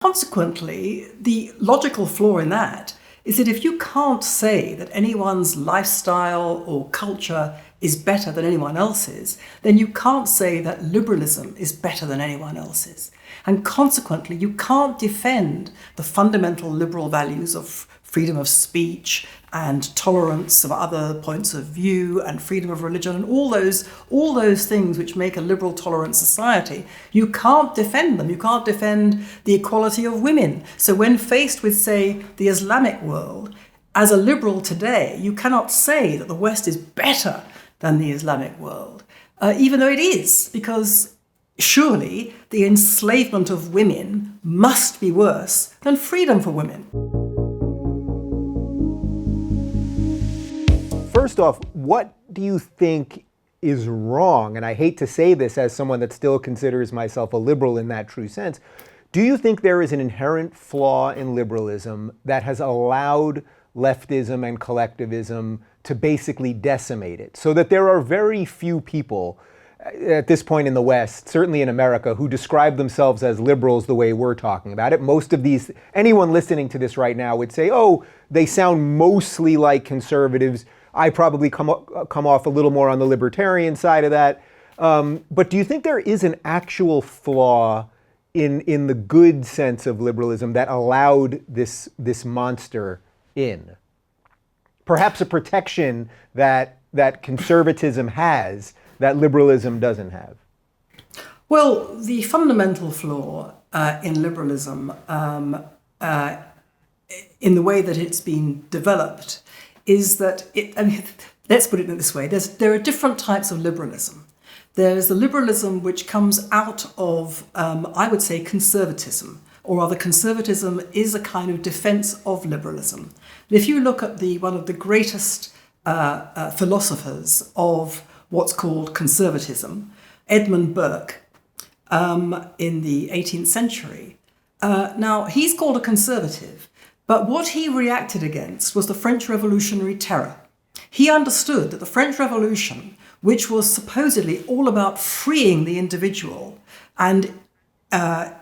Consequently, the logical flaw in that is that if you can't say that anyone's lifestyle or culture is better than anyone else's, then you can't say that liberalism is better than anyone else's. And consequently, you can't defend the fundamental liberal values of freedom of speech and tolerance of other points of view and freedom of religion and all those things which make a liberal tolerant society. You can't defend them. You can't defend the equality of women. So when faced with, say, the Islamic world, as a liberal today, you cannot say that the West is better than the Islamic world, even though it is, because surely the enslavement of women must be worse than freedom for women. First off, what do you think is wrong? And I hate to say this as someone that still considers myself a liberal in that true sense. Do you think there is an inherent flaw in liberalism that has allowed leftism and collectivism to basically decimate it, so that there are very few people at this point in the West, certainly in America, who describe themselves as liberals the way we're talking about it? Most of these, anyone listening to this right now would say, oh, they sound mostly like conservatives. I probably come off a little more on the libertarian side of that. But do you think there is an actual flaw in the good sense of liberalism that allowed this monster in? Perhaps a protection that conservatism has that liberalism doesn't have? Well, the fundamental flaw in liberalism, in the way that it's been developed, is that let's put it in this way. There are different types of liberalism. There's the liberalism which comes out of, I would say, conservatism, or rather conservatism is a kind of defense of liberalism. If you look at one of the greatest philosophers of what's called conservatism, Edmund Burke, in the 18th century, now he's called a conservative, but what he reacted against was the French Revolutionary Terror. He understood that the French Revolution, which was supposedly all about freeing the individual and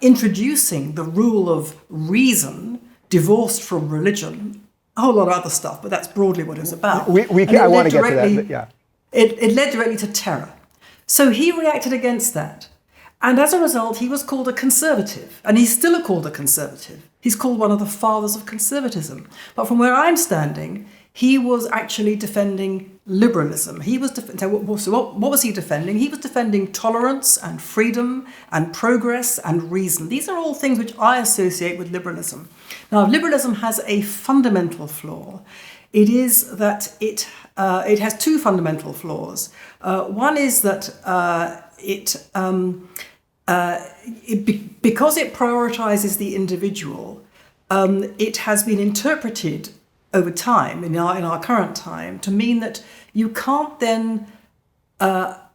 introducing the rule of reason divorced from religion, a whole lot of other stuff, but that's broadly what it was about. I want to get to that, yeah. It led directly to terror. So he reacted against that. And as a result, he was called a conservative. And he's still called a conservative. He's called one of the fathers of conservatism. But from where I'm standing, he was actually defending liberalism. So what was he defending? He was defending tolerance and freedom and progress and reason. These are all things which I associate with liberalism. Now, liberalism has a fundamental flaw. It is that it has two fundamental flaws. One is that because it prioritizes the individual, it has been interpreted over time, in our current time, to mean that you can't then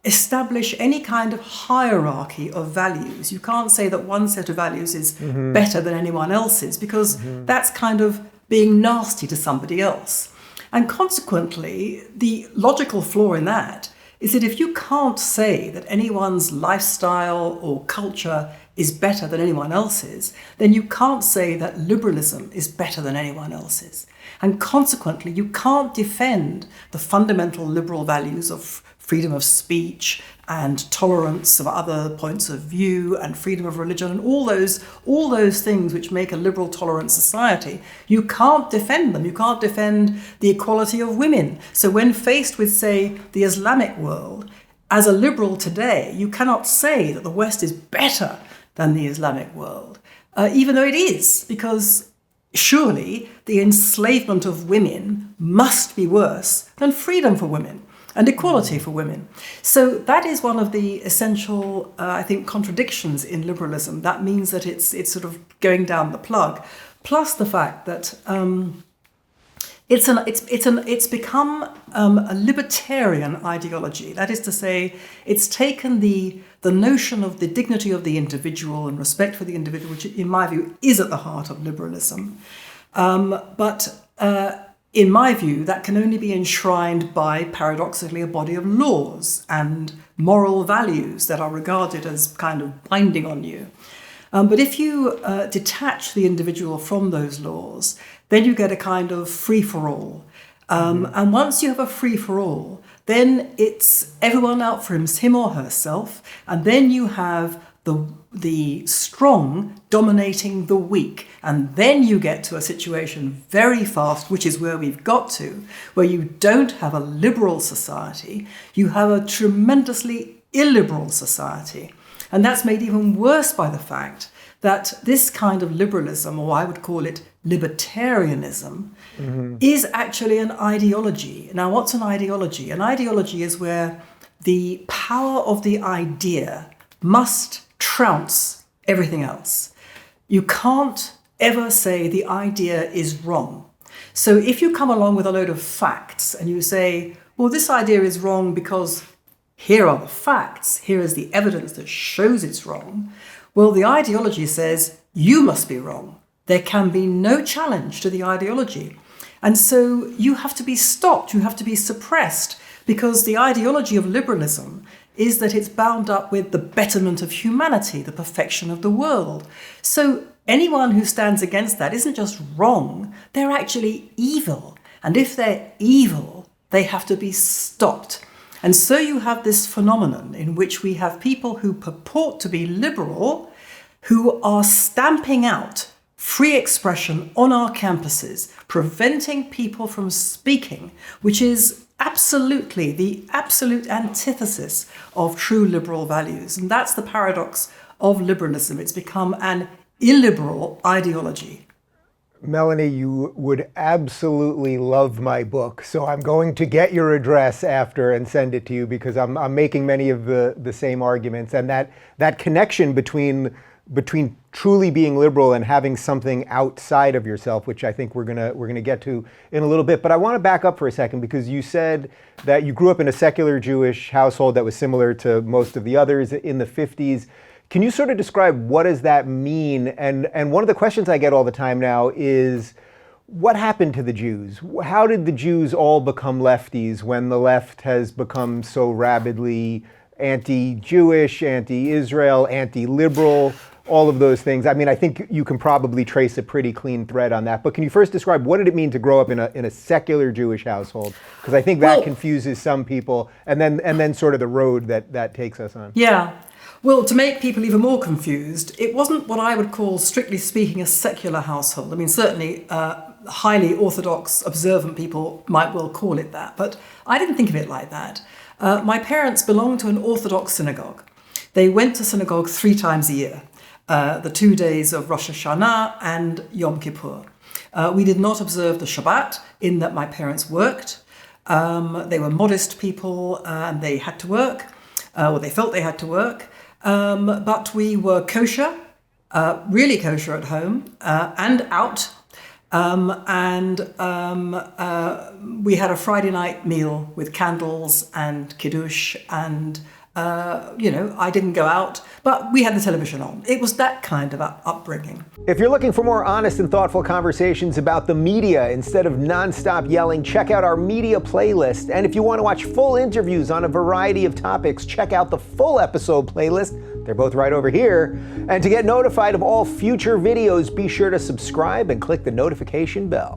establish any kind of hierarchy of values. You can't say that one set of values is better than anyone else's, because that's kind of being nasty to somebody else. And consequently, the logical flaw in that is that if you can't say that anyone's lifestyle or culture is better than anyone else's, then you can't say that liberalism is better than anyone else's. And consequently, you can't defend the fundamental liberal values of freedom of speech and tolerance of other points of view and freedom of religion and all those things which make a liberal tolerant society. You can't defend them. You can't defend the equality of women. So when faced with, say, the Islamic world, as a liberal today, you cannot say that the West is better than the Islamic world, even though it is, because surely the enslavement of women must be worse than freedom for women and equality for women. So that is one of the essential, I think, contradictions in liberalism. That means that it's sort of going down the plug. Plus the fact that it's become a libertarian ideology. That is to say, it's taken the notion of the dignity of the individual and respect for the individual, which in my view is at the heart of liberalism. But in my view, that can only be enshrined by, paradoxically, a body of laws and moral values that are regarded as kind of binding on you. But if you detach the individual from those laws, then you get a kind of free-for-all. And once you have a free-for-all, then it's everyone out for him or herself, and then you have the strong dominating the weak. And then you get to a situation very fast, which is where we've got to, where you don't have a liberal society, you have a tremendously illiberal society. And that's made even worse by the fact that this kind of liberalism, or I would call it libertarianism, is actually an ideology. Now, what's an ideology? An ideology is where the power of the idea must trounce everything else. You can't ever say the idea is wrong. So if you come along with a load of facts and you say, well, this idea is wrong because here are the facts, here is the evidence that shows it's wrong, well, the ideology says you must be wrong. There can be no challenge to the ideology. And so you have to be stopped, you have to be suppressed, because the ideology of liberalism is that it's bound up with the betterment of humanity, the perfection of the world. So anyone who stands against that isn't just wrong, they're actually evil. And if they're evil, they have to be stopped. And so you have this phenomenon in which we have people who purport to be liberal, who are stamping out free expression on our campuses, preventing people from speaking, which is absolutely the absolute antithesis of true liberal values. And that's the paradox of liberalism. It's become an illiberal ideology. Melanie, you would absolutely love my book, so I'm going to get your address after and send it to you, because I'm making many of the same arguments, and that connection between truly being liberal and having something outside of yourself, which I think we're gonna get to in a little bit. But I want to back up for a second, because you said that you grew up in a secular Jewish household that was similar to most of the others in the 50s. Can you sort of describe what does that mean? And one of the questions I get all the time now is, what happened to the Jews? How did the Jews all become lefties when the left has become so rabidly anti-Jewish, anti-Israel, anti-liberal, all of those things? I mean, I think you can probably trace a pretty clean thread on that. But can you first describe what did it mean to grow up in a secular Jewish household? Because I think that confuses some people, and then sort of the road that takes us on. Yeah. Well, to make people even more confused, it wasn't what I would call, strictly speaking, a secular household. I mean, certainly highly orthodox, observant people might well call it that, but I didn't think of it like that. My parents belonged to an Orthodox synagogue. They went to synagogue 3 times a year, the 2 days of Rosh Hashanah and Yom Kippur. We did not observe the Shabbat, in that my parents worked. They were modest people and they had to work, or they felt they had to work. But we were kosher, really kosher at home and out. We had a Friday night meal with candles and kiddush, and I didn't go out, but we had the television on. It was that kind of upbringing. If you're looking for more honest and thoughtful conversations about the media instead of nonstop yelling, check out our media playlist. And if you want to watch full interviews on a variety of topics, check out the full episode playlist. They're both right over here. And to get notified of all future videos, be sure to subscribe and click the notification bell.